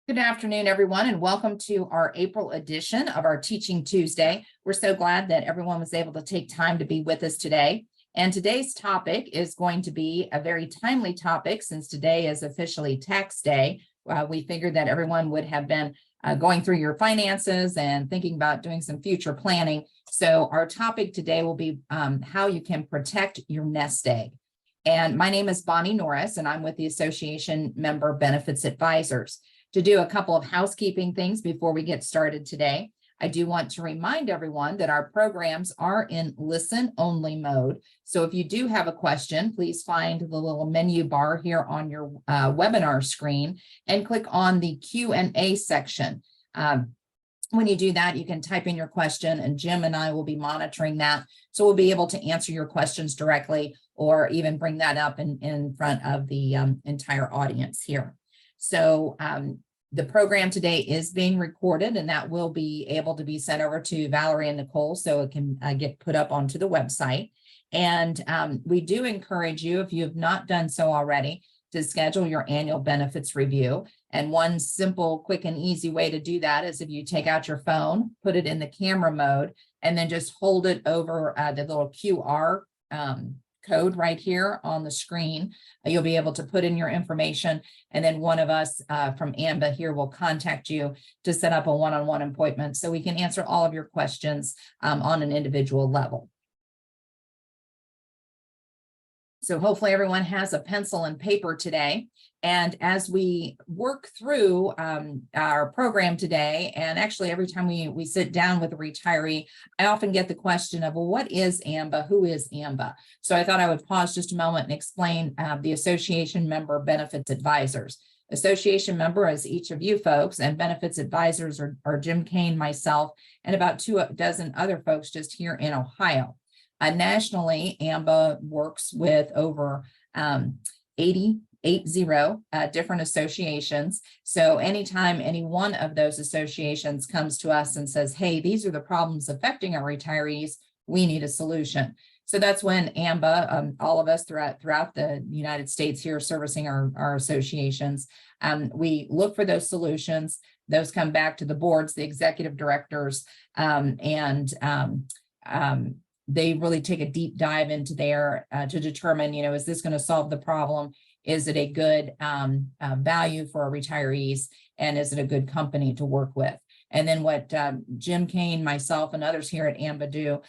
Good afternoon, everyone, and welcome to our April edition of our Teaching Tuesday. We're so glad that everyone was able to take time to be with us today. And today's topic is going to be a very timely topic since today is officially tax day. We figured that everyone would have been going through your finances and thinking about doing some future planning. So our topic today will be how you can protect your nest egg. And my name is Bonnie Norris, and I'm with the Association Member Benefits Advisors. To do a couple of housekeeping things before we get started today, I do want to remind everyone that our programs are in listen-only mode. So if you do have a question, please find the little menu bar here on your webinar screen and click on the Q&A section. When you do that, you can type in your question and Jim and I will be monitoring that. So we'll be able to answer your questions directly or even bring that up in front of the entire audience here. So the program today is being recorded and that will be able to be sent over to Valerie and Nicole so it can get put up onto the website. And we do encourage you, if you have not done so already, to schedule your annual benefits review. And one simple, quick and easy way to do that is if you take out your phone, put it in the camera mode, and then just hold it over the little QR code right here on the screen. You'll be able to put in your information, and then one of us from AMBA here will contact you to set up a one-on-one appointment so we can answer all of your questions on an individual level. So hopefully everyone has a pencil and paper today. And as we work through our program today, and actually every time we sit down with a retiree, I often get the question of, well, what is AMBA? Who is AMBA? So I thought I would pause just a moment and explain the Association Member Benefits Advisors. Association member is each of you folks, and benefits advisors are Jim Kane, myself, and about 24 other folks just here in Ohio. Nationally, AMBA works with over 80 different associations. So anytime any one of those associations comes to us and says, hey, these are the problems affecting our retirees, we need a solution. So that's when AMBA, all of us throughout the United States here servicing our associations, we look for those solutions. Those come back to the boards, the executive directors, they really take a deep dive into there to determine, is this going to solve the problem? Is it a good value for our retirees? And is it a good company to work with? And then what Jim Kane, myself, and others here at AMBA do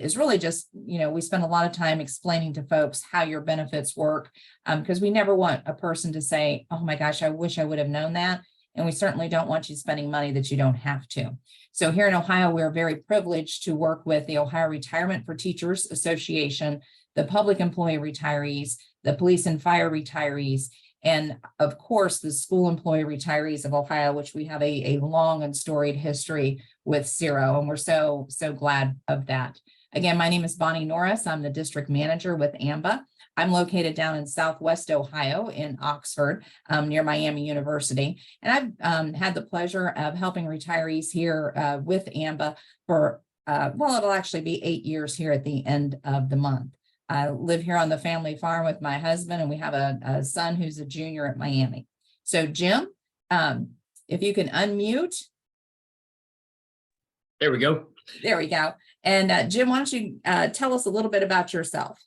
is really just, we spend a lot of time explaining to folks how your benefits work, because we never want a person to say, oh my gosh, I wish I would have known that. And we certainly don't want you spending money that you don't have to. So here in Ohio, we're very privileged to work with the Ohio Retirement for Teachers Association, the Public Employee Retirees, the Police and Fire Retirees, and of course, the School Employee Retirees of Ohio, which we have a long and storied history with SERO, and we're so glad of that. Again, my name is Bonnie Norris. I'm the district manager with AMBA. I'm located down in Southwest Ohio in Oxford, near Miami University. And I've had the pleasure of helping retirees here with AMBA for, well, it'll actually be 8 years here at the end of the month. I live here on the family farm with my husband, and we have a son who's a junior at Miami. So Jim, if you can unmute. There we go. There we go. And Jim, why don't you tell us a little bit about yourself?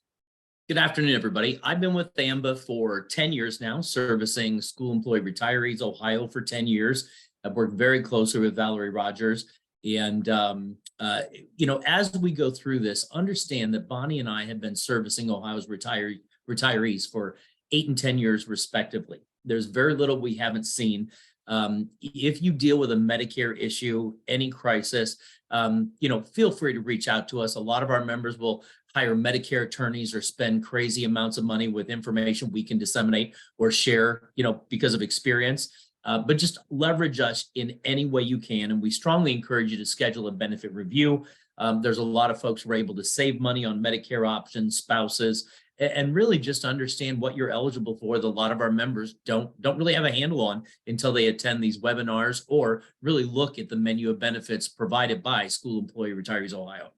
Good afternoon, everybody. I've been with AMBA for 10 years now, servicing school employee retirees, Ohio for 10 years. I've worked very closely with Valerie Rogers. And, as we go through this, understand that Bonnie and I have been servicing Ohio's retirees for 8 and 10 years, respectively. There's very little we haven't seen. If you deal with a Medicare issue, any crisis, feel free to reach out to us. A lot of our members will hire Medicare attorneys or spend crazy amounts of money with information we can disseminate or share, because of experience. But just leverage us in any way you can. And we strongly encourage you to schedule a benefit review. There's a lot of folks who are able to save money on Medicare options, spouses, and really just understand what you're eligible for that a lot of our members don't really have a handle on until they attend these webinars or really look at the menu of benefits provided by School Employee Retirees Ohio.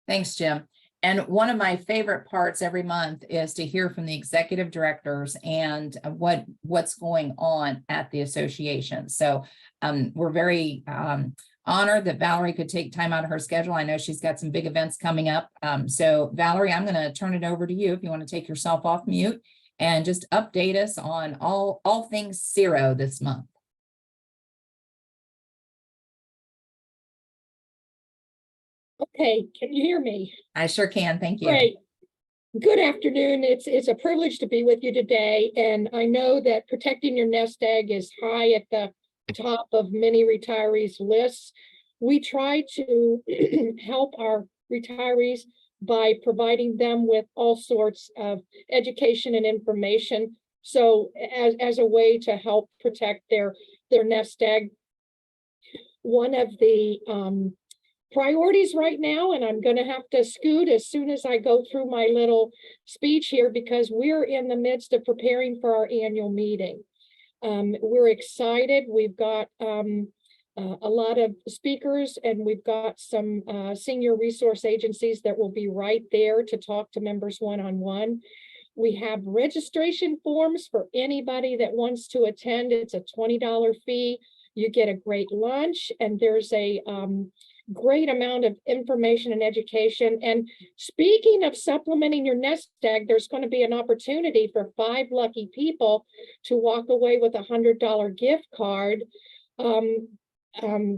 Thanks, Jim. And one of my favorite parts every month is to hear from the executive directors and what's going on at the association. So we're very honored that Valerie could take time out of her schedule. I know she's got some big events coming up. So Valerie, I'm going to turn it over to you if you want to take yourself off mute and just update us on all things SERO this month. Okay, can you hear me? I sure can. Thank you. Great. Good afternoon. It's a privilege to be with you today. And I know that protecting your nest egg is high at the top of many retirees' lists. We try to help our retirees by providing them with all sorts of education and information. So as a way to help protect their nest egg. One of the priorities right now, and I'm going to have to scoot as soon as I go through my little speech here because we're in the midst of preparing for our annual meeting. We're excited. We've got a lot of speakers and we've got some senior resource agencies that will be right there to talk to members one-on-one. We have registration forms for anybody that wants to attend. It's a $20 fee. You get a great lunch and there's a great amount of information and education. And speaking of supplementing your nest egg, there's going to be an opportunity for 5 lucky people to walk away with $100 gift card.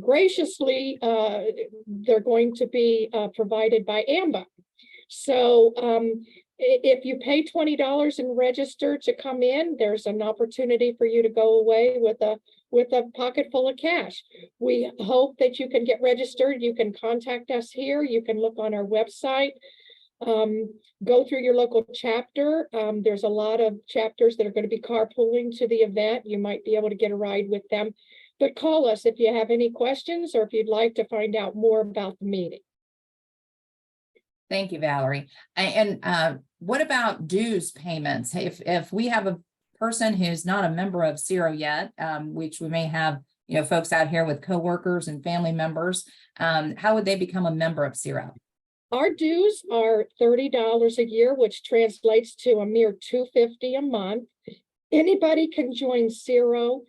Graciously, they're going to be provided by AMBA. So if you pay $20 and register to come in, there's an opportunity for you to go away with a pocket full of cash. We hope that you can get registered. You can contact us here. You can look on our website, go through your local chapter. There's a lot of chapters that are going to be carpooling to the event. You might be able to get a ride with them, but call us if you have any questions or if you'd like to find out more about the meeting. Thank you, Valerie. And what about dues payments? If we have a person who's not a member of SERO yet, which we may have, folks out here with coworkers and family members, how would they become a member of SERO? Our dues are $30 a year, which translates to a mere $250 a month. Anybody can join SERO.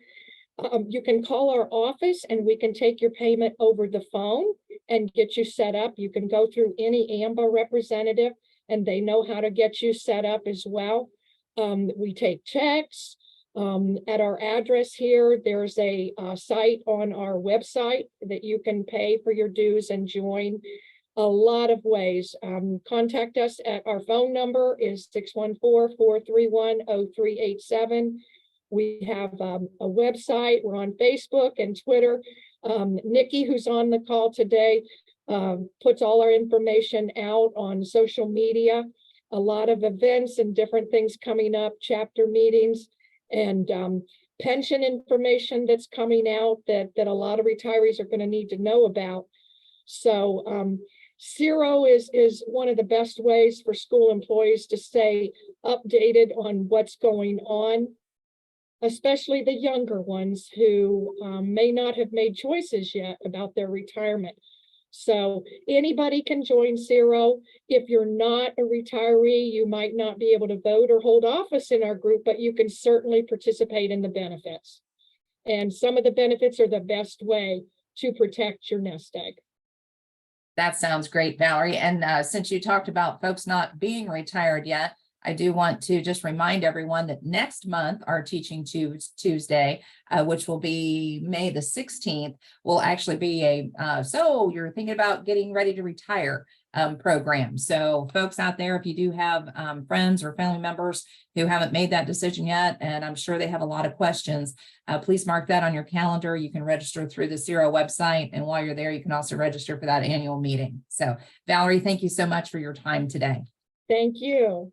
You can call our office and we can take your payment over the phone and get you set up. You can go through any AMBA representative and they know how to get you set up as well. We take checks at our address here. There's a site on our website that you can pay for your dues and join. A lot of ways. Contact us at our phone number is 614-431-0387. We have a website. We're on Facebook and Twitter. Nikki, who's on the call today, puts all our information out on social media. A lot of events and different things coming up, chapter meetings, and pension information that's coming out that a lot of retirees are going to need to know about. So SERO is one of the best ways for school employees to stay updated on what's going on, especially the younger ones who may not have made choices yet about their retirement. So anybody can join SERO. If you're not a retiree, you might not be able to vote or hold office in our group, but you can certainly participate in the benefits. And some of the benefits are the best way to protect your nest egg. That sounds great, Valerie. And since you talked about folks not being retired yet, I do want to just remind everyone that next month, our Teaching Tuesday, which will be May the 16th, will actually be a so you're thinking about getting ready to retire program. So folks out there, if you do have friends or family members who haven't made that decision yet, and I'm sure they have a lot of questions, please mark that on your calendar. You can register through the SERO website. And while you're there, you can also register for that annual meeting. So Valerie, thank you so much for your time today. Thank you.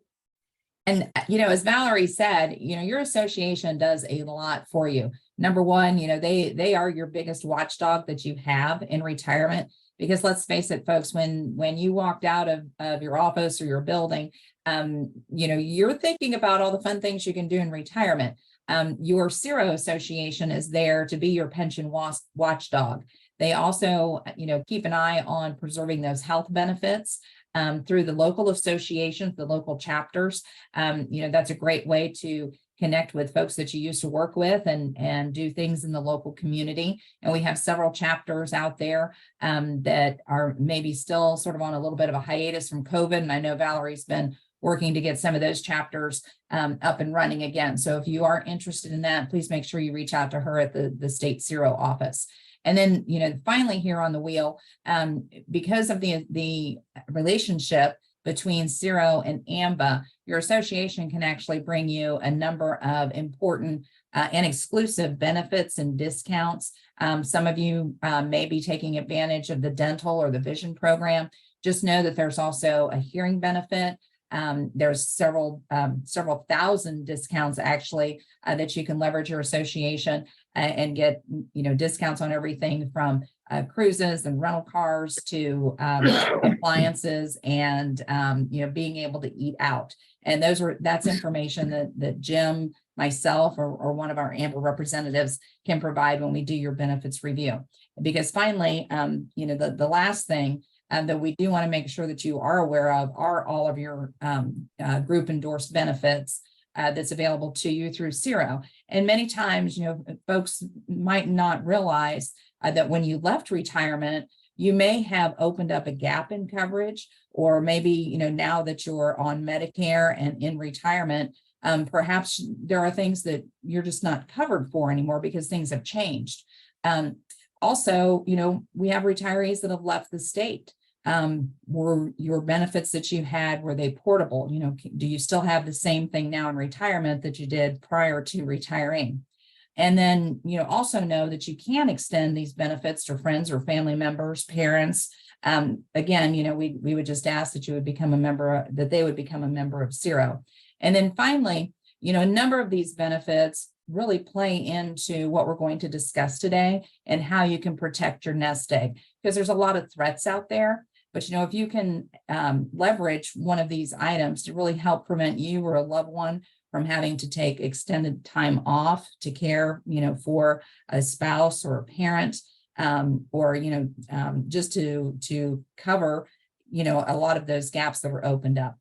And, as Valerie said, your association does a lot for you. Number one, they are your biggest watchdog that you have in retirement, because let's face it, folks, when you walked out of your office or your building, you're thinking about all the fun things you can do in retirement. Your SERO association is there to be your pension watchdog. They also, keep an eye on preserving those health benefits. through the local associations, the local chapters. That's a great way to connect with folks that you used to work with and do things in the local community. And we have several chapters out there that are maybe still sort of on a little bit of a hiatus from COVID. And I know Valerie's been working to get some of those chapters up and running again. So if you are interested in that, please make sure you reach out to her at the state SERO office. And then, finally here on the wheel, because of the relationship between SERO and AMBA, your association can actually bring you a number of important and exclusive benefits and discounts. Some of you may be taking advantage of the dental or the vision program. Just know that there's also a hearing benefit. There's several thousand discounts actually that you can leverage your association and get, discounts on everything from cruises and rental cars to appliances and, being able to eat out. And that's information that Jim, myself, or one of our AMBA representatives can provide when we do your benefits review. Because finally, the last thing that we do want to make sure that you are aware of are all of your group endorsed benefits that's available to you through SERO. And many times, folks might not realize that when you left retirement, you may have opened up a gap in coverage, or maybe, now that you're on Medicare and in retirement, perhaps there are things that you're just not covered for anymore because things have changed. Also, we have retirees that have left the state. Were your benefits that you had, were they portable? Do you still have the same thing now in retirement that you did prior to retiring? And then, also know that you can extend these benefits to friends or family members, parents. Again, we would just ask that you would become a member, that they would become a member of SERO. And then finally, a number of these benefits really play into what we're going to discuss today and how you can protect your nest egg, because there's a lot of threats out there. But, if you can leverage one of these items to really help prevent you or a loved one from having to take extended time off to care, for a spouse or a parent, or, just to cover, a lot of those gaps that were opened up.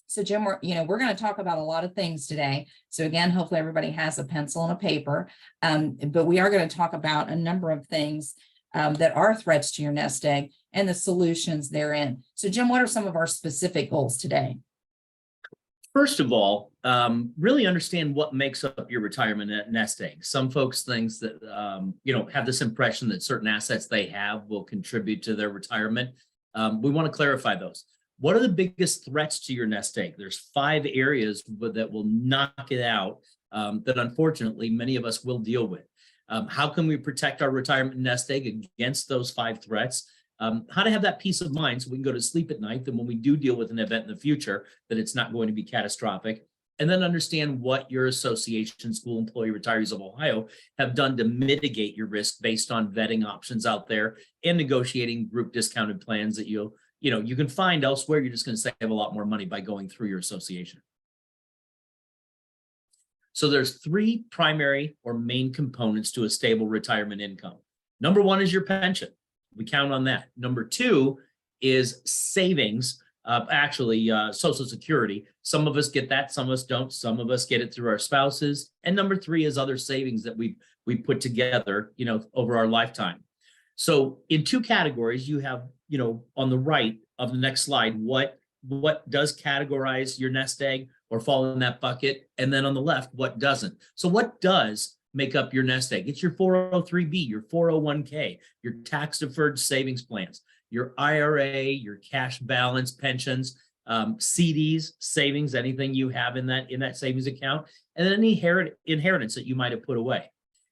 So Jim, we're going to talk about a lot of things today. So again, hopefully everybody has a pencil and a paper, but we are going to talk about a number of things that are threats to your nest egg and the solutions therein. So Jim, what are some of our specific goals today? First of all, really understand what makes up your retirement nest egg. Some folks think that, have this impression that certain assets they have will contribute to their retirement. We want to clarify those. What are the biggest threats to your nest egg? There's 5 areas that will knock it out that unfortunately many of us will deal with. How can we protect our retirement nest egg against those 5 threats? How to have that peace of mind so we can go to sleep at night, that when we do deal with an event in the future, that it's not going to be catastrophic. And then understand what your association, School Employee Retirees of Ohio, have done to mitigate your risk based on vetting options out there and negotiating group discounted plans that you can find elsewhere. You're just going to save a lot more money by going through your association. So there's 3 primary or main components to a stable retirement income. Number 1 is your pension. We count on that. Number 2 is savings, Social Security. Some of us get that, some of us don't. Some of us get it through our spouses. And number 3 is other savings that we put together, over our lifetime. So in 2 categories, you have, on the right of the next slide, what does categorize your nest egg or fall in that bucket? And then on the left, what doesn't? So what does make up your nest egg? It's your 403B, your 401k, your tax deferred savings plans, your IRA, your cash balance pensions, CDs, savings, anything you have in that savings account, and then any inheritance that you might have put away.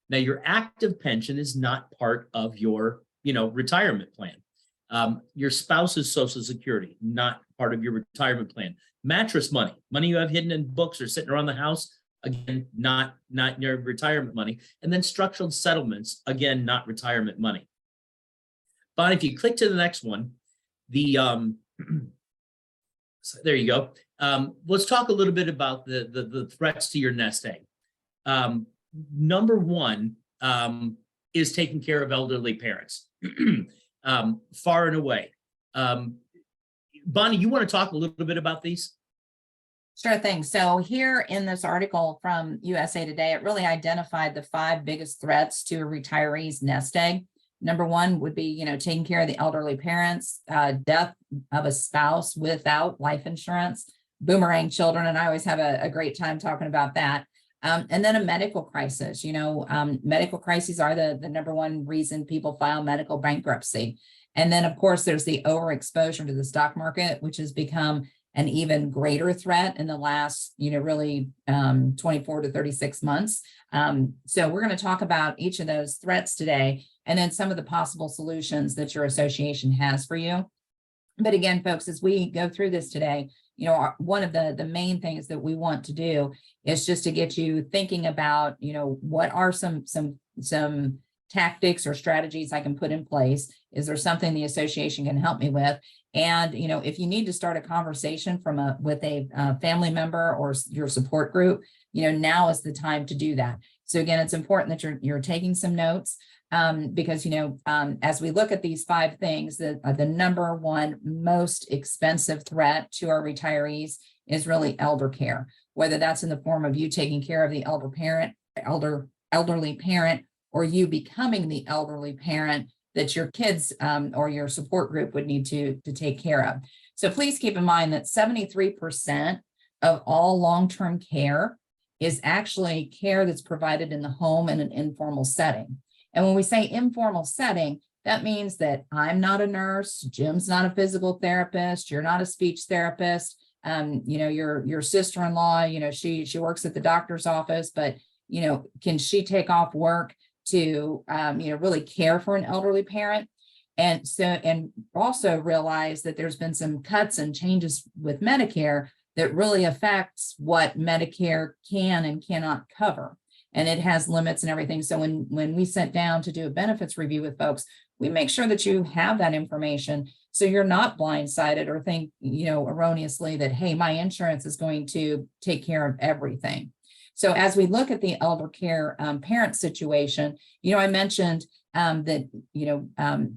Now, your active pension is not part of your, retirement plan. Your spouse's Social Security, not part of your retirement plan. Mattress money you have hidden in books or sitting around the house, again, not your retirement money. And then structured settlements, again, not retirement money. But if you click to the next one, so there you go. Let's talk a little bit about the threats to your nest egg. Number 1 is taking care of elderly parents. Far and away. Bonnie, you want to talk a little bit about these? Sure thing. So here in this article from USA Today, it really identified the 5 biggest threats to a retiree's nest egg. Number 1 would be, taking care of the elderly parents, death of a spouse without life insurance, boomerang children, and I always have a great time talking about that. And then a medical crisis. Medical crises are the number 1 reason people file medical bankruptcy. And then, of course, there's the overexposure to the stock market, which has become an even greater threat in the last, really 24 to 36 months. So we're going to talk about each of those threats today, and then some of the possible solutions that your association has for you. But again, folks, as we go through this today, one of the main things that we want to do is just to get you thinking about, what are some tactics or strategies I can put in place? Is there something the association can help me with? And, if you need to start a conversation with a family member or your support group, now is the time to do that. So again, it's important that you're taking some notes, because, as we look at these 5 things, the number 1 most expensive threat to our retirees is really elder care, whether that's in the form of you taking care of the elderly parent, or you becoming the elderly parent that your kids or your support group would need to take care of. So please keep in mind that 73% of all long-term care is actually care that's provided in the home in an informal setting. And when we say informal setting, that means that I'm not a nurse, Jim's not a physical therapist, you're not a speech therapist, your sister-in-law, she works at the doctor's office, but can she take off work to really care for an elderly parent? And also realize that there's been some cuts and changes with Medicare that really affects what Medicare can and cannot cover. And it has limits and everything. So when we sit down to do a benefits review with folks, we make sure that you have that information so you're not blindsided or think, erroneously that, hey, my insurance is going to take care of everything. So as we look at the elder care parent situation, I mentioned that,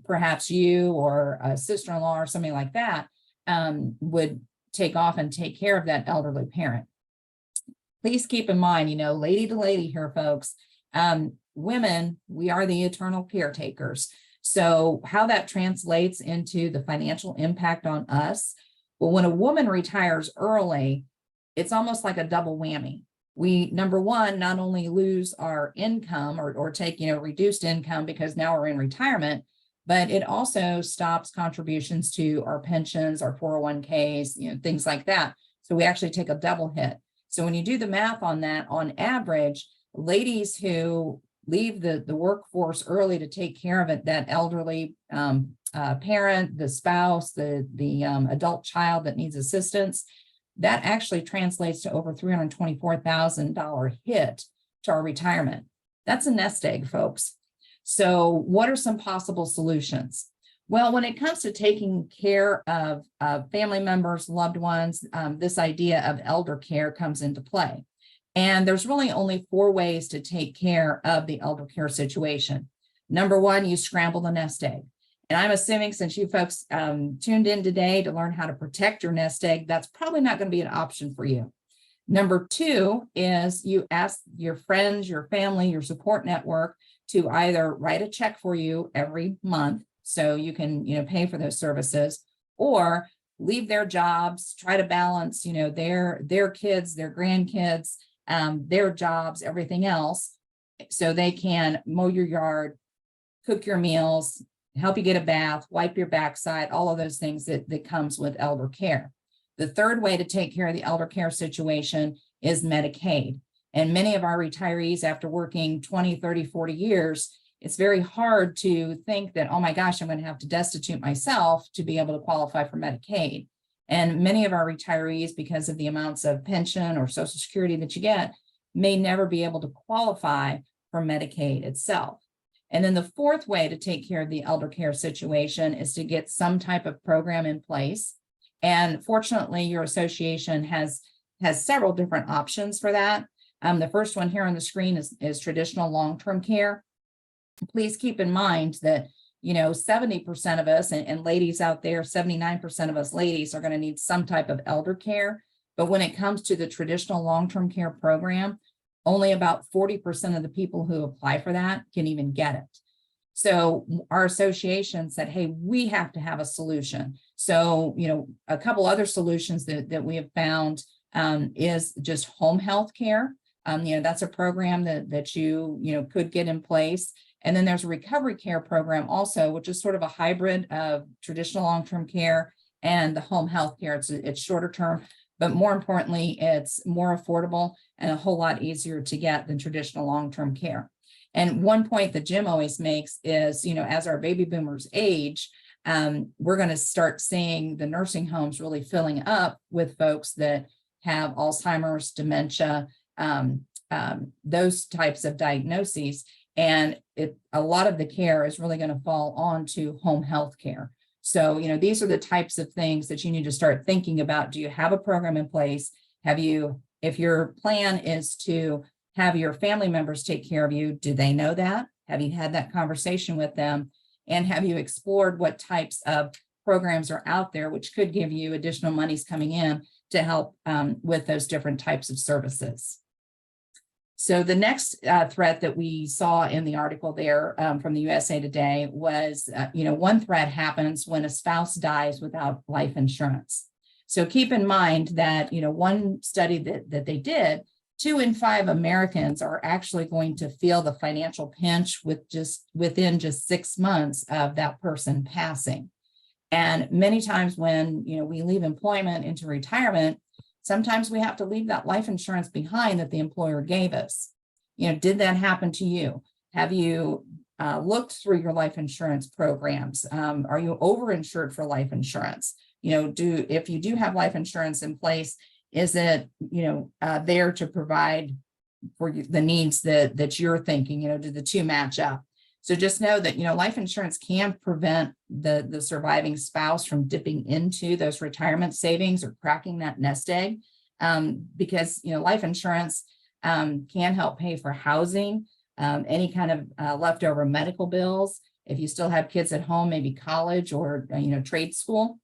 perhaps you or a sister-in-law or something like that would take off and take care of that elderly parent. Please keep in mind, lady to lady here, folks, women, we are the eternal caretakers. So how that translates into the financial impact on us, well, when a woman retires early, it's almost like a double whammy. We, number 1, not only lose our income or take, reduced income because now we're in retirement, but it also stops contributions to our pensions, our 401ks, things like that. So we actually take a double hit. So when you do the math on that, on average, ladies who leave the workforce early to take care of it, that elderly parent, the spouse, the adult child that needs assistance, that actually translates to over $324,000 hit to our retirement. That's a nest egg, folks. So what are some possible solutions? Well, when it comes to taking care of family members, loved ones, this idea of elder care comes into play. And there's really only 4 ways to take care of the elder care situation. Number 1, you scramble the nest egg. And I'm assuming since you folks tuned in today to learn how to protect your nest egg, that's probably not going to be an option for you. Number 2 is you ask your friends, your family, your support network to either write a check for you every month so you can, pay for those services, or leave their jobs, try to balance, their kids, their grandkids, their jobs, everything else, so they can mow your yard, cook your meals, help you get a bath, wipe your backside, all of those things that comes with elder care. The 3rd way to take care of the elder care situation is Medicaid. And many of our retirees, after working 20, 30, 40 years, it's very hard to think that, oh my gosh, I'm going to have to destitute myself to be able to qualify for Medicaid. And many of our retirees, because of the amounts of pension or Social Security that you get, may never be able to qualify for Medicaid itself. And then the 4th way to take care of the elder care situation is to get some type of program in place. And fortunately, your association has several different options for that. The first one here on the screen is traditional long-term care. Please keep in mind that, 70% of us and ladies out there, 79% of us ladies are going to need some type of elder care. But when it comes to the traditional long-term care program, only about 40% of the people who apply for that can even get it. So our association said, hey, we have to have a solution. So, a couple other solutions that we have found is just home health care. That's a program that you could get in place. And then there's a recovery care program also, which is sort of a hybrid of traditional long-term care and the home health care. It's shorter term, but more importantly, it's more affordable and a whole lot easier to get than traditional long-term care. And one point that Jim always makes is, as our baby boomers age, we're going to start seeing the nursing homes really filling up with folks that have Alzheimer's, dementia, those types of diagnoses. And a lot of the care is really going to fall onto home health care. So, these are the types of things that you need to start thinking about. Do you have a program in place? If your plan is to have your family members take care of you, do they know that? Have you had that conversation with them? And have you explored what types of programs are out there, which could give you additional monies coming in to help with those different types of services? So the next threat that we saw in the article there from the USA Today was, one threat happens when a spouse dies without life insurance. So keep in mind that, one study that they did, 2 in 5 Americans are actually going to feel the financial pinch within just 6 months of that person passing. And many times when, we leave employment into retirement, sometimes we have to leave that life insurance behind that the employer gave us. Did that happen to you? Have you looked through your life insurance programs? Are you overinsured for life insurance? If you do have life insurance in place, is it, there to provide for the needs that you're thinking, do the two match up? So just know that, life insurance can prevent the surviving spouse from dipping into those retirement savings or cracking that nest egg, because, life insurance can help pay for housing, any kind of leftover medical bills. If you still have kids at home, maybe college or, trade school.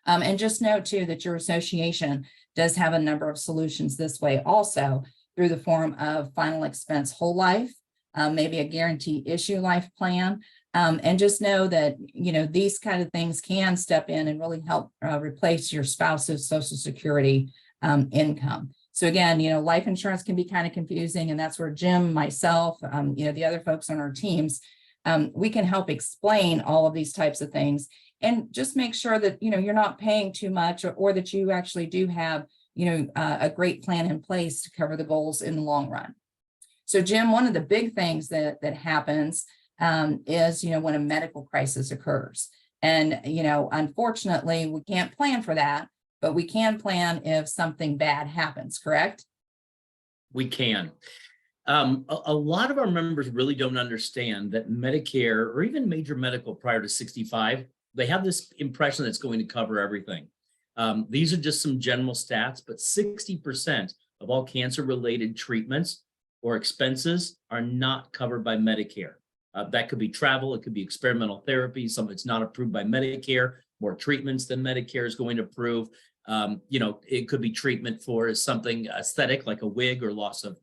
And just know too that your association does have a number of solutions this way also, through the form of final expense whole life, maybe a guarantee issue life plan. And just know that, these kind of things can step in and really help replace your spouse's Social Security income. So again, life insurance can be kind of confusing, and that's where Jim, myself, the other folks on our teams, we can help explain all of these types of things. And just make sure that, you're not paying too much, or that you actually do have, a great plan in place to cover the goals in the long run. So Jim, one of the big things that happens is, when a medical crisis occurs. And, unfortunately, we can't plan for that, but we can plan if something bad happens, correct? We can. A lot of our members really don't understand that Medicare or even major medical prior to 65, they have this impression that it's going to cover everything. These are just some general stats, but 60% of all cancer-related treatments or expenses are not covered by Medicare. That could be travel, it could be experimental therapy, some it's not approved by Medicare, more treatments than Medicare is going to approve. It could be treatment for something aesthetic like a wig or loss of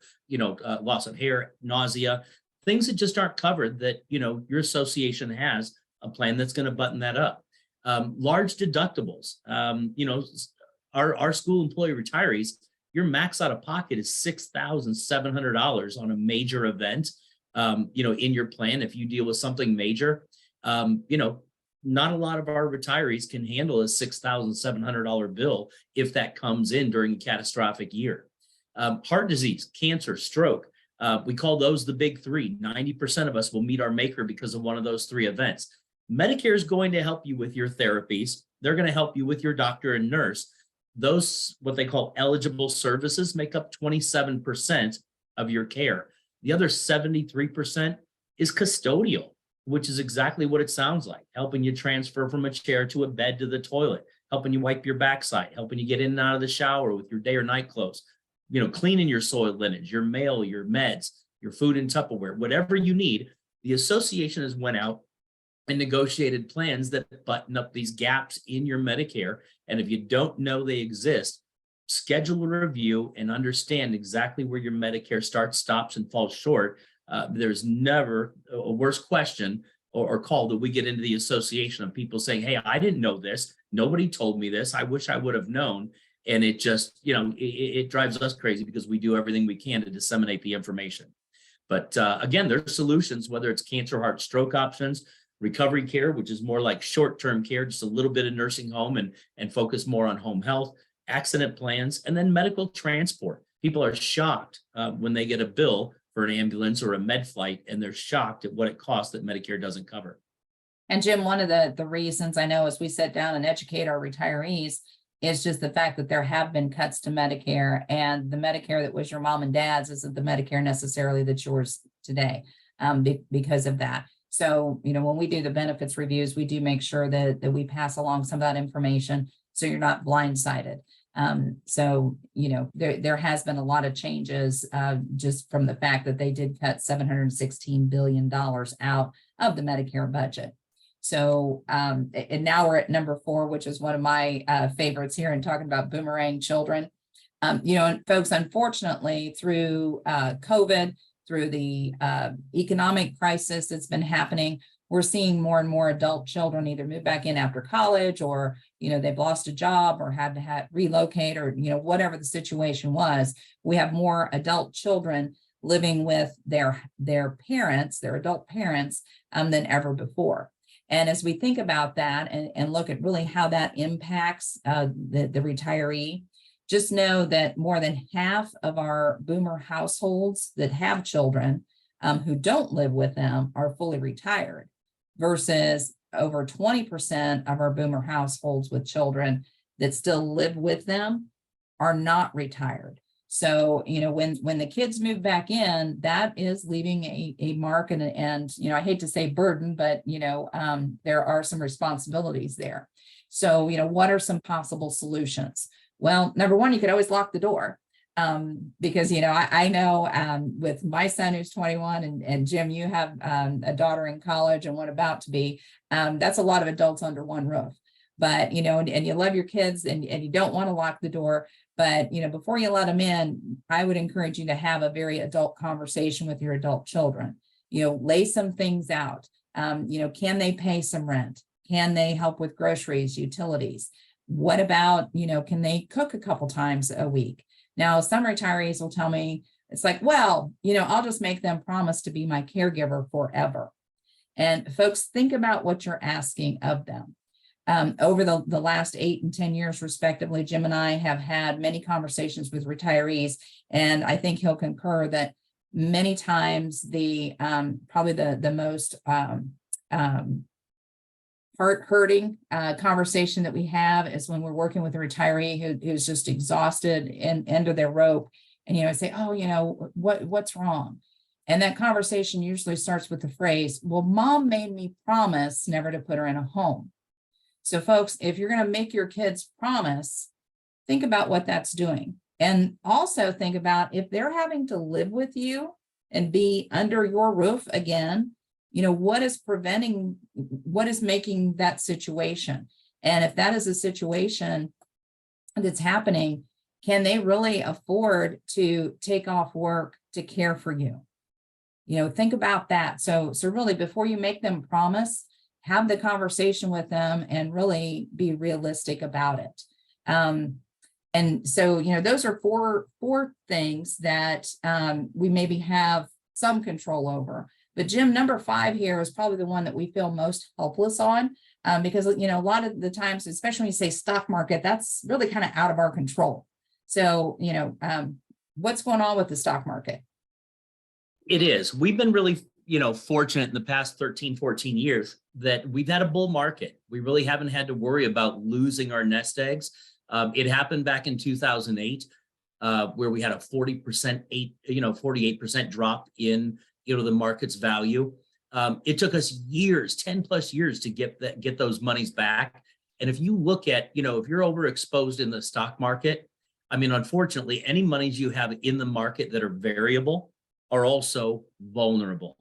hair, nausea, things that just aren't covered that, your association has a plan that's going to button that up. Large deductibles, our school employee retirees, your max out of pocket is $6,700 on a major event, in your plan. If you deal with something major, not a lot of our retirees can handle a $6,700 bill if that comes in during a catastrophic year. Heart disease, cancer, stroke, we call those the big three. 90% of us will meet our maker because of one of those 3 events. Medicare is going to help you with your therapies. They're going to help you with your doctor and nurse. Those, what they call eligible services, make up 27% of your care. The other 73% is custodial, which is exactly what it sounds like, helping you transfer from a chair to a bed to the toilet, helping you wipe your backside, helping you get in and out of the shower with your day or night clothes, cleaning your soiled linens, your mail, your meds, your food and Tupperware, whatever you need. The association has went out and negotiated plans that button up these gaps in your Medicare. And if you don't know they exist, schedule a review and understand exactly where your Medicare starts, stops, and falls short. There's never a worse question or call that we get into the association of people saying, hey, I didn't know this. Nobody told me this. I wish I would have known. And it just, it drives us crazy because we do everything we can to disseminate the information. But again, there's solutions, whether it's cancer, heart, stroke options, recovery care, which is more like short-term care, just a little bit of nursing home and focus more on home health, accident plans, and then medical transport. People are shocked when they get a bill for an ambulance or a med flight, and they're shocked at what it costs that Medicare doesn't cover. And Jim, one of the reasons I know as we sit down and educate our retirees is just the fact that there have been cuts to Medicare, and the Medicare that was your mom and dad's isn't the Medicare necessarily that's yours today because of that. So, when we do the benefits reviews, we do make sure that we pass along some of that information so you're not blindsided. So, there has been a lot of changes just from the fact that they did cut $716 billion out of the Medicare budget. So, and now we're at number 4, which is one of my favorites here in talking about boomerang children. And folks, unfortunately, through COVID, through the economic crisis that's been happening, we're seeing more and more adult children either move back in after college, or, they've lost a job or had to relocate, or, whatever the situation was. We have more adult children living with their parents, their adult parents, than ever before. And as we think about that and look at really how that impacts the retiree, just know that more than half of our boomer households that have children who don't live with them are fully retired, versus over 20% of our boomer households with children that still live with them are not retired. So, when the kids move back in, that is leaving a mark and I hate to say burden, but, there are some responsibilities there. So, what are some possible solutions? Well, number one, you could always lock the door because, I know with my son who's 21 and Jim, you have a daughter in college and one about to be, that's a lot of adults under one roof. But, and you love your kids and you don't want to lock the door. But, before you let them in, I would encourage you to have a very adult conversation with your adult children. Lay some things out. Can they pay some rent? Can they help with groceries, utilities? What about, can they cook a couple times a week? Now, some retirees will tell me, it's like, well, I'll just make them promise to be my caregiver forever. And folks, think about what you're asking of them. Over the last 8 and 10 years, respectively, Jim and I have had many conversations with retirees, and I think he'll concur that many times the probably the most heart-hurting conversation that we have is when we're working with a retiree who's just exhausted and end of their rope, and I say, oh, what's wrong? And that conversation usually starts with the phrase, well, mom made me promise never to put her in a home. So folks, if you're going to make your kids promise, think about what that's doing. And also think about if they're having to live with you and be under your roof again, what is making that situation? And if that is a situation that's happening, can they really afford to take off work to care for you? Think about that. So really, before you make them promise, have the conversation with them and really be realistic about it. And so, those are four things that we maybe have some control over. But Jim, number 5 here is probably the one that we feel most helpless on because, a lot of the times, especially when you say stock market, that's really kind of out of our control. So, what's going on with the stock market? It is. We've been really, fortunate in the past 13, 14 years that we've had a bull market. We really haven't had to worry about losing our nest eggs. It happened back in 2008, where we had a 48% drop in, the market's value. It took us years, 10 plus years to get those monies back. And if you look at, if you're overexposed in the stock market, unfortunately, any monies you have in the market that are variable are also vulnerable.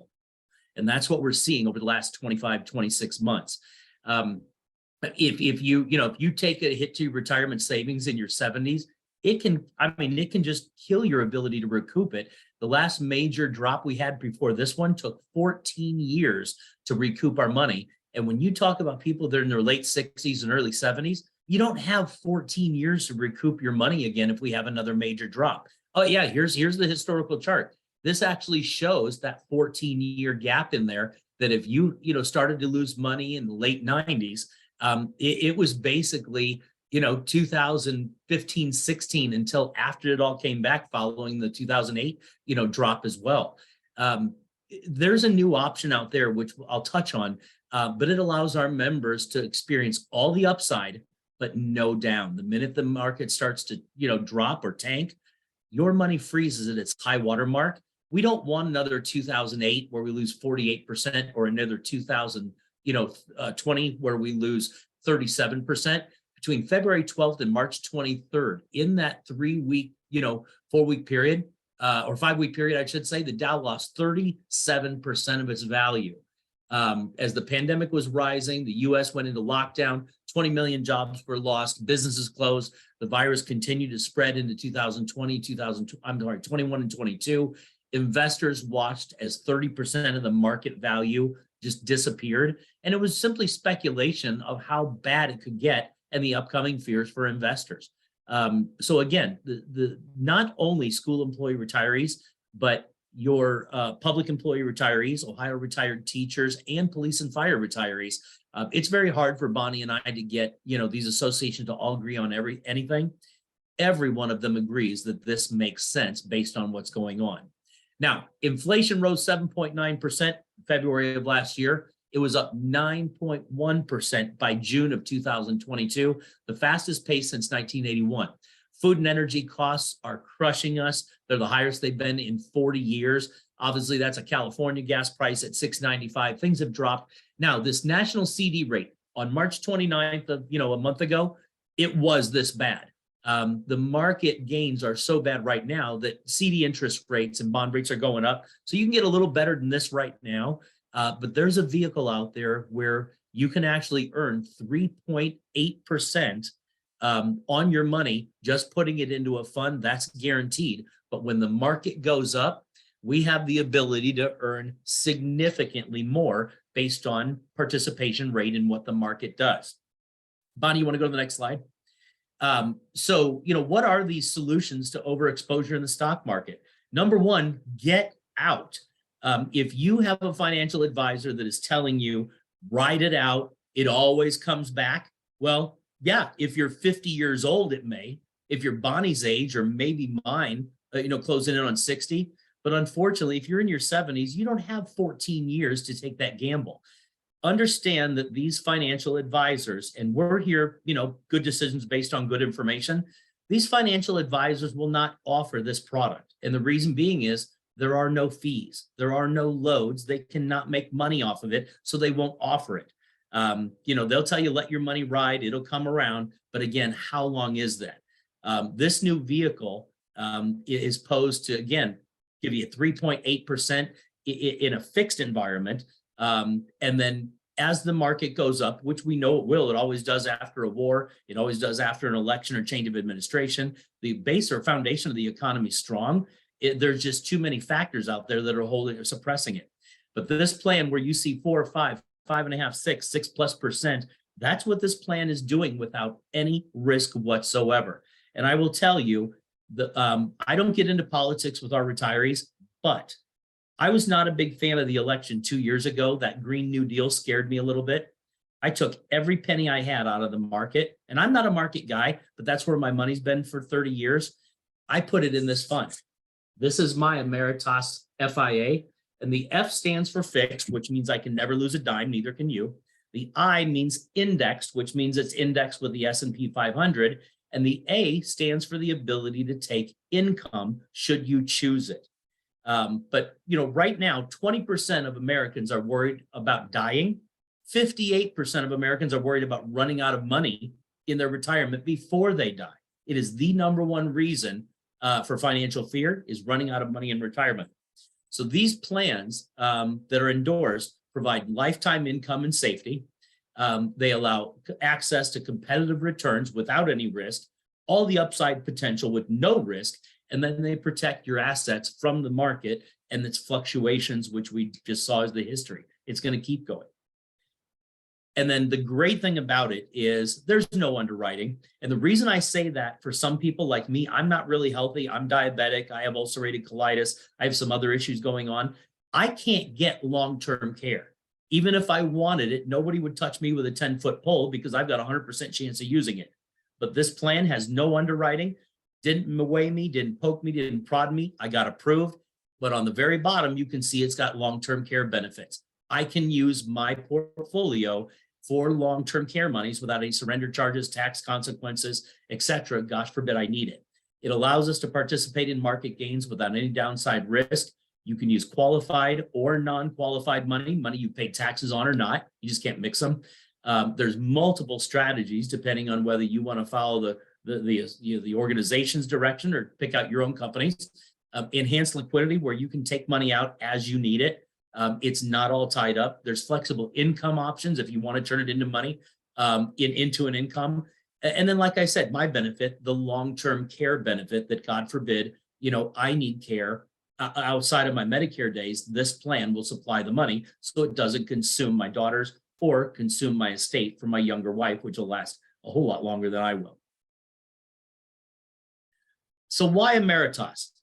And that's what we're seeing over the last 25, 26 months. If you take a hit to your retirement savings in your 70s, it can just kill your ability to recoup it. The last major drop we had before this one took 14 years to recoup our money. And when you talk about people that are in their late 60s and early 70s, you don't have 14 years to recoup your money again if we have another major drop. Oh yeah, here's the historical chart. This actually shows that 14-year gap in there, that if you started to lose money in the late 90s, it was basically 2015, 16 until after it all came back following the 2008 drop as well. There's a new option out there which I'll touch on, but it allows our members to experience all the upside but no down. The minute the market starts to drop or tank, your money freezes at its high water mark. We don't want another 2008 where we lose 48%, or another 2020 where we lose 37%. Between February 12th and March 23rd, in that 3-week, 4-week period, or 5-week period, I should say, the Dow lost 37% of its value. As the pandemic was rising, the US went into lockdown, 20 million jobs were lost, businesses closed, the virus continued to spread into 21 and 22. Investors watched as 30% of the market value just disappeared. And it was simply speculation of how bad it could get and the upcoming fears for investors. So again, the not only school employee retirees, but your public employee retirees, Ohio retired teachers, and police and fire retirees. It's very hard for Bonnie and I to get these associations to all agree on anything. Every one of them agrees that this makes sense based on what's going on. Now, inflation rose 7.9% February of last year. It was up 9.1% by June of 2022, the fastest pace since 1981. Food and energy costs are crushing us. They're the highest they've been in 40 years. Obviously, that's a California gas price at $6.95. Things have dropped. Now, this national CD rate on March 29th of a month ago, it was this bad. The market gains are so bad right now that CD interest rates and bond rates are going up. So you can get a little better than this right now. But there's a vehicle out there where you can actually earn 3.8% on your money, just putting it into a fund. That's guaranteed. But when the market goes up, we have the ability to earn significantly more based on participation rate and what the market does. Bonnie, you want to go to the next slide? So, what are these solutions to overexposure in the stock market? Number one, get out. If you have a financial advisor that is telling you, ride it out, it always comes back. Well, yeah, if you're 50 years old, it may. If you're Bonnie's age, or maybe mine, closing in on 60. But unfortunately, if you're in your 70s, you don't have 14 years to take that gamble. Understand that these financial advisors, and we're here, good decisions based on good information. These financial advisors will not offer this product. And the reason being is there are no fees. There are no loads. They cannot make money off of it, so they won't offer it. They'll tell you, let your money ride, it'll come around. But again, how long is that? This new vehicle is posed to, again, give you a 3.8% in a fixed environment. And then as the market goes up, which we know it will, it always does after a war, it always does after an election or change of administration, the base or foundation of the economy is strong. There's just too many factors out there that are holding or suppressing it. But this plan where you see 4 or 5, 5.5, 6+%, that's what this plan is doing without any risk whatsoever. And I will tell you that I don't get into politics with our retirees, but I was not a big fan of the election 2 years ago. That Green New Deal scared me a little bit. I took every penny I had out of the market, and I'm not a market guy, but that's where my money's been for 30 years. I put it in this fund. This is my Emeritus FIA, and the F stands for fixed, which means I can never lose a dime, neither can you. The I means indexed, which means it's indexed with the S&P 500, and the A stands for the ability to take income should you choose it. But right now, 20% of Americans are worried about dying. 58% of Americans are worried about running out of money in their retirement before they die. It is the #1 reason for financial fear, is running out of money in retirement. So these plans that are endorsed provide lifetime income and safety. They allow access to competitive returns without any risk, all the upside potential with no risk, and then they protect your assets from the market and its fluctuations, which we just saw as the history. It's going to keep going. And then the great thing about it is there's no underwriting. And the reason I say that, for some people like me, I'm not really healthy. I'm diabetic. I have ulcerative colitis. I have some other issues going on. I can't get long-term care. Even if I wanted it, nobody would touch me with a 10-foot pole because I've got a 100% chance of using it. But this plan has no underwriting, didn't weigh me, didn't poke me, didn't prod me. I got approved. But on the very bottom, you can see it's got long-term care benefits. I can use my portfolio for long-term care monies without any surrender charges, tax consequences, etc. Gosh forbid I need it. It allows us to participate in market gains without any downside risk. You can use qualified or non-qualified money you pay taxes on or not. You just can't mix them. There's multiple strategies depending on whether you want to follow the organization's direction or pick out your own companies. Enhanced liquidity, where you can take money out as you need it. It's not all tied up. There's flexible income options if you want to turn it into money, into an income. And then, like I said, my benefit, the long-term care benefit that, God forbid, I need care outside of my Medicare days. This plan will supply the money so it doesn't consume my daughters or consume my estate for my younger wife, which will last a whole lot longer than I will. So why Emeritus?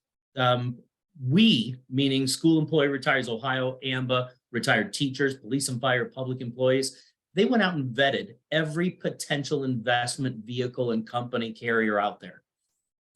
We, meaning School Employee Retirees Ohio, AMBA, retired teachers, police and fire, public employees, they went out and vetted every potential investment vehicle and company carrier out there.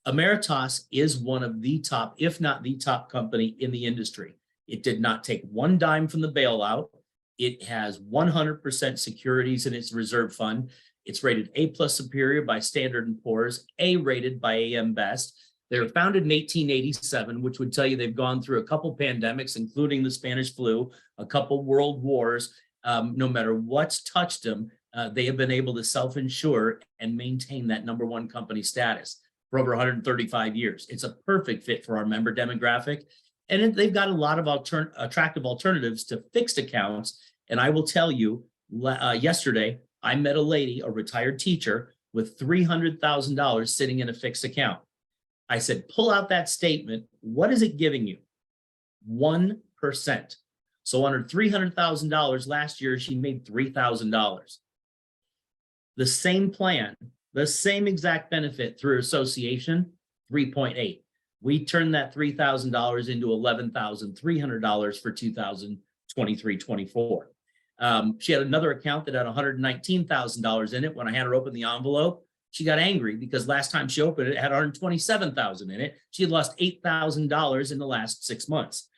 Emeritus is one of the top, if not the top company in the industry. It did not take one dime from the bailout. It has 100% securities in its reserve fund. It's rated A+ superior by Standard & Poor's, A rated by AM Best. They were founded in 1887, which would tell you they've gone through a couple pandemics, including the Spanish flu, a couple world wars. No matter what's touched them, they have been able to self-insure and maintain that #1 company status for over 135 years. It's a perfect fit for our member demographic. And they've got a lot of attractive alternatives to fixed accounts. And I will tell you, yesterday, I met a lady, a retired teacher, with $300,000 sitting in a fixed account. I said, pull out that statement. What is it giving you? 1%. So on her $300,000 last year, she made $3,000. The same plan, the same exact benefit through association, 3.8. We turned that $3,000 into $11,300 for 2023-24. She had another account that had $119,000 in it. When I had her open the envelope, she got angry because last time she opened it, it had $127,000 in it. She had lost $8,000 in the last 6 months.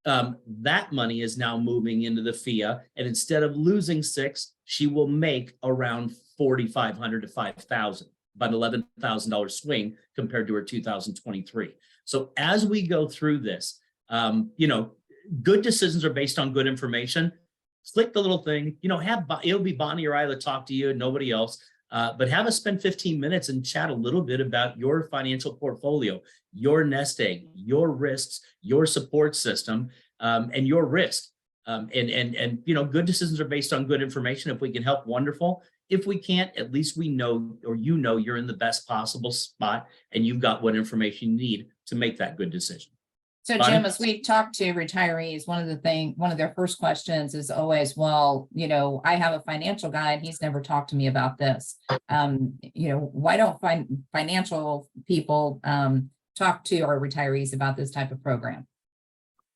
That money is now moving into the FIA, and instead of losing 6, she will make around $4,500 to $5,000, about $11,000 swing compared to her 2023. So as we go through this, good decisions are based on good information. Click the little thing, it'll be Bonnie or I that talk to you and nobody else. But have us spend 15 minutes and chat a little bit about your financial portfolio, your nest egg, your risks, your support system, and your risk. Good decisions are based on good information. If we can help, wonderful. If we can't, at least we know, or you're in the best possible spot and you've got what information you need to make that good decision. So Jim, as we talk to retirees, one of their first questions is always, well, I have a financial guy and he's never talked to me about this. Why don't financial people talk to our retirees about this type of program?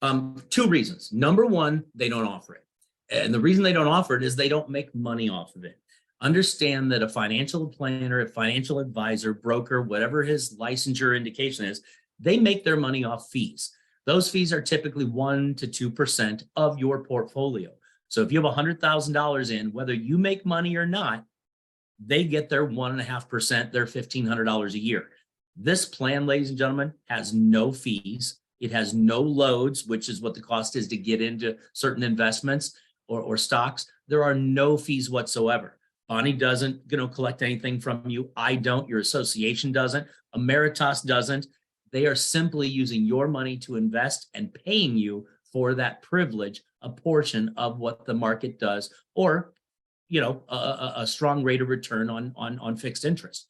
2 reasons. Number 1, they don't offer it. And the reason they don't offer it is they don't make money off of it. Understand that a financial planner, a financial advisor, broker, whatever his licensure indication is, they make their money off fees. Those fees are typically 1% to 2% of your portfolio. So if you have $100,000 in, whether you make money or not, they get their 1.5%, their $1,500 a year. This plan, ladies and gentlemen, has no fees. It has no loads, which is what the cost is to get into certain investments or stocks. There are no fees whatsoever. Bonnie doesn't collect anything from you. I don't. Your association doesn't. Emeritus doesn't. They are simply using your money to invest and paying you for that privilege, a portion of what the market does, or a strong rate of return on fixed interest.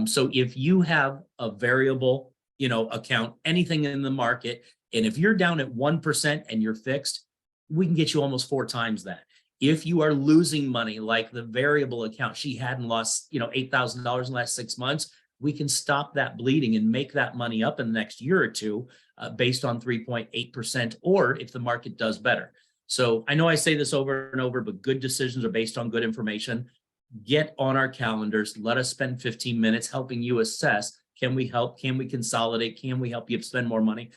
So if you have a variable, account, anything in the market, and if you're down at 1% and you're fixed, we can get you almost 4 times that. If you are losing money, like the variable account, she hadn't lost, $8,000 in the last 6 months, we can stop that bleeding and make that money up in the next year or two, based on 3.8%, or if the market does better. So I know I say this over and over, but good decisions are based on good information. Get on our calendars. Let us spend 15 minutes helping you assess, can we help? Can we consolidate? Can we help you spend more money,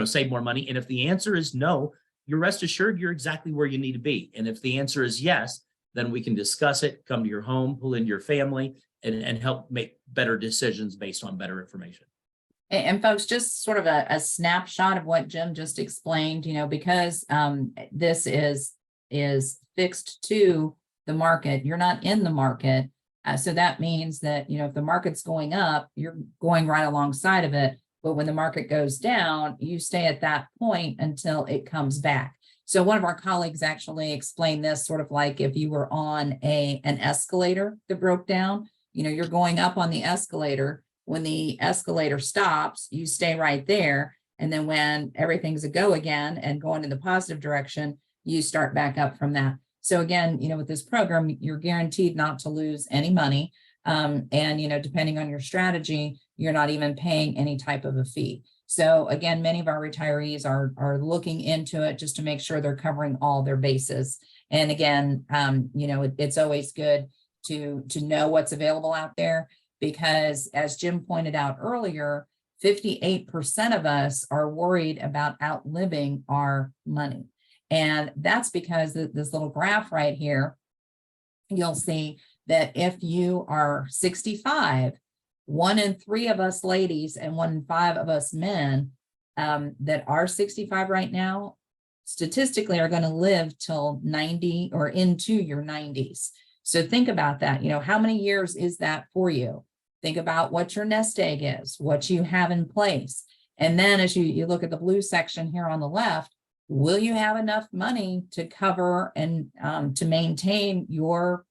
save more money? And if the answer is no, you're rest assured you're exactly where you need to be. And if the answer is yes, then we can discuss it, come to your home, pull in your family, and help make better decisions based on better information. And folks, just sort of a snapshot of what Jim just explained, because this is fixed to the market. You're not in the market. So that means that, if the market's going up, you're going right alongside of it. But when the market goes down, you stay at that point until it comes back. So one of our colleagues actually explained this sort of like if you were on an escalator that broke down, you're going up on the escalator. When the escalator stops, you stay right there. And then when everything's a go again and going in the positive direction, you start back up from that. So again, with this program, you're guaranteed not to lose any money. And, depending on your strategy, you're not even paying any type of a fee. So again, many of our retirees are looking into it just to make sure they're covering all their bases. And again, it's always good to know what's available out there, because as Jim pointed out earlier, 58% of us are worried about outliving our money. And that's because this little graph right here, you'll see that if you are 65, 1 in 3 of us ladies and 1 in 5 of us men that are 65 right now, statistically are going to live till 90 or into your 90s. So think about that. How many years is that for you? Think about what your nest egg is, what you have in place. And then as you look at the blue section here on the left, will you have enough money to cover and to maintain your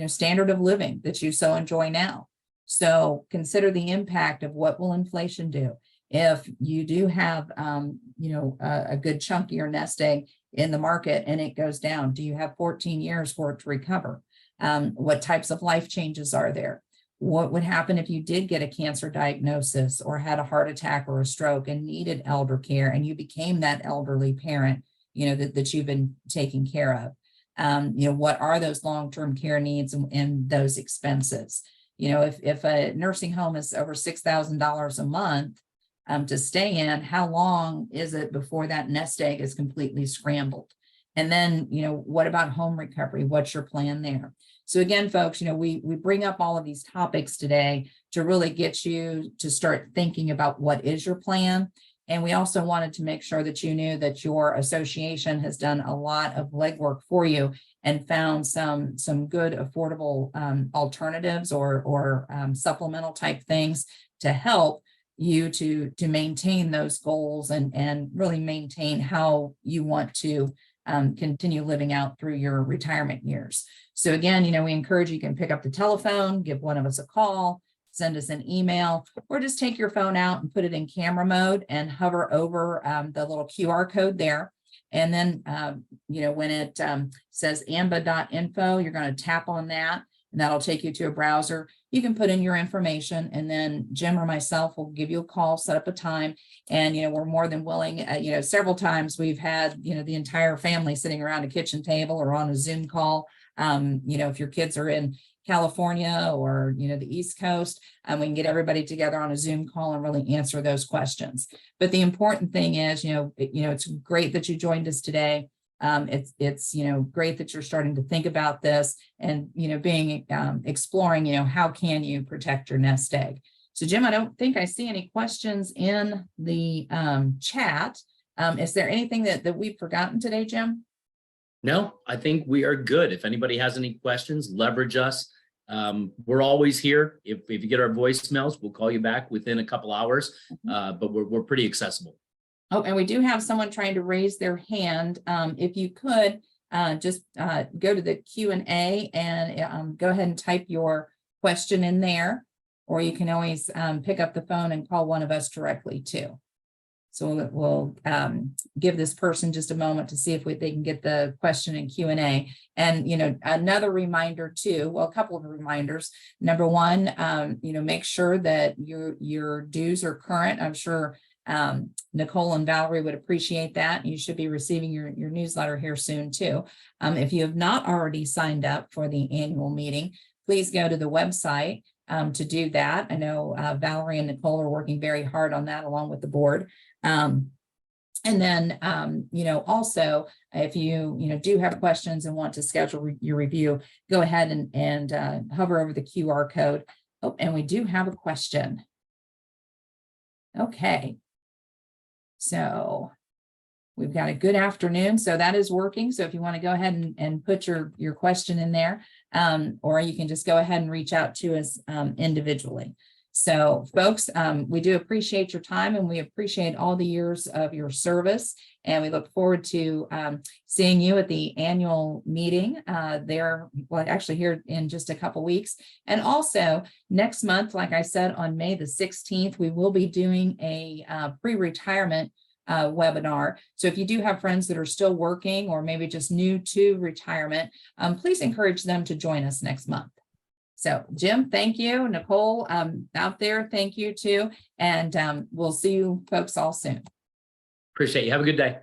standard of living that you so enjoy now? So consider the impact of what will inflation do if you do have a good chunk of your nest egg in the market and it goes down. Do you have 14 years for it to recover? What types of life changes are there? What would happen if you did get a cancer diagnosis or had a heart attack or a stroke and needed elder care and you became that elderly parent, that you've been taking care of? What are those long-term care needs and those expenses? If a nursing home is over $6,000 a month to stay in, how long is it before that nest egg is completely scrambled? And then, what about home recovery? What's your plan there? So again, folks, we bring up all of these topics today to really get you to start thinking about what is your plan. And we also wanted to make sure that you knew that your association has done a lot of legwork for you and found some good affordable alternatives or supplemental type things to help you to maintain those goals and really maintain how you want to continue living out through your retirement years. So again, we encourage you can pick up the telephone, give one of us a call, send us an email, or just take your phone out and put it in camera mode and hover over the little QR code there. And then, when it says amba.info, you're going to tap on that and that'll take you to a browser. You can put in your information and then Jim or myself will give you a call, set up a time. And, we're more than willing, several times we've had, the entire family sitting around a kitchen table or on a Zoom call. If your kids are in California or, the East Coast, we can get everybody together on a Zoom call and really answer those questions. But the important thing is, it's great that you joined us today. It's great that you're starting to think about this and, exploring, how can you protect your nest egg? So Jim, I don't think I see any questions in the chat. Is there anything that we've forgotten today, Jim? No, I think we are good. If anybody has any questions, leverage us. We're always here. If you get our voicemails, we'll call you back within a couple hours, but we're pretty accessible. Oh, and we do have someone trying to raise their hand. If you could just go to the Q&A and go ahead and type your question in there, or you can always pick up the phone and call one of us directly too. So we'll give this person just a moment to see if they can get the question in Q&A. And, another reminder too, well, a couple of reminders. Number one, make sure that your dues are current. I'm sure Nicole and Valerie would appreciate that. You should be receiving your newsletter here soon too. If you have not already signed up for the annual meeting, please go to the website to do that. I know Valerie and Nicole are working very hard on that along with the board. And then, also, if you do have questions and want to schedule your review, go ahead and hover over the QR code. Oh, and we do have a question. Okay. So we've got a good afternoon. So that is working. So if you want to go ahead and put your question in there, or you can just go ahead and reach out to us individually. So folks, we do appreciate your time, and we appreciate all the years of your service. And we look forward to seeing you at the annual meeting actually here in just a couple weeks. And also next month, like I said, on May the 16th, we will be doing a pre-retirement webinar. So if you do have friends that are still working or maybe just new to retirement, please encourage them to join us next month. So Jim, thank you. Nicole, out there, thank you too. And we'll see you folks all soon. Appreciate you. Have a good day.